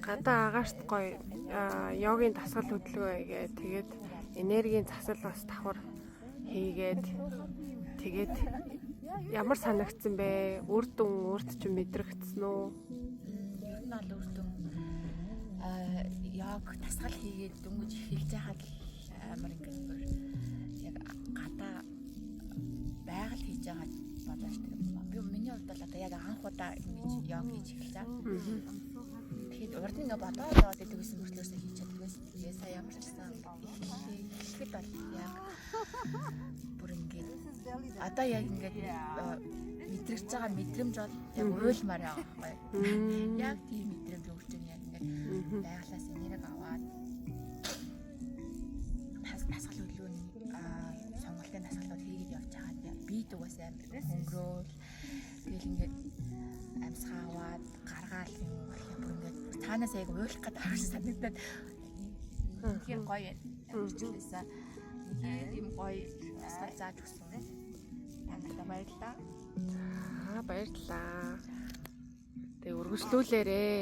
Гадаа агаарт гоё йогийн дасгал хөдөлгөөн хийгээд тэгээд энергийн засал бас давхар хийгээд тэгээд ямар санагдсан бэ? Үрд чинь мэдрэгдсэн үү? Ер нь бол үрд яг дасгал хийгээд дөнгөж эхэлж байхад амар ингээд яг гадаа байгаль хийж байгаа бодож тэр би миний хувьд бол одоо яг анх удаа ингэж яг хийж эхэлж байгаа. Тэгээд урд нь ингээ бодоод яваад идэг гэсэн мөртлөөсөө хийж чаддагс. Тэгээ сая ямар ч гэсэн эхлэхэд бол яг бүр ингээд одоо яг ингээд мэдрэгч байгаа мэдрэмж бол яг уйлмаар байгаа байхгүй. Яг тийм мэдрэмж өгч байгаа яг ингээд байгалаас энерги аваад дасгал хөдөлгөөний сонголтын дасгалууд хийгээд явж байгаа. Бид угаасаа өнгөрөөл тэгэл ингээд амьсгаа аваад гаргаал юм бүр ингээд цаанаас яг уйлах гэдэг авч санагдаад тийм гоё амжилтсан. Тийм гоё дасгал зааж өгсөн. Танайда баярлалаа. За баярлалаа. Тэгээ үргэлжлүүлээрээ.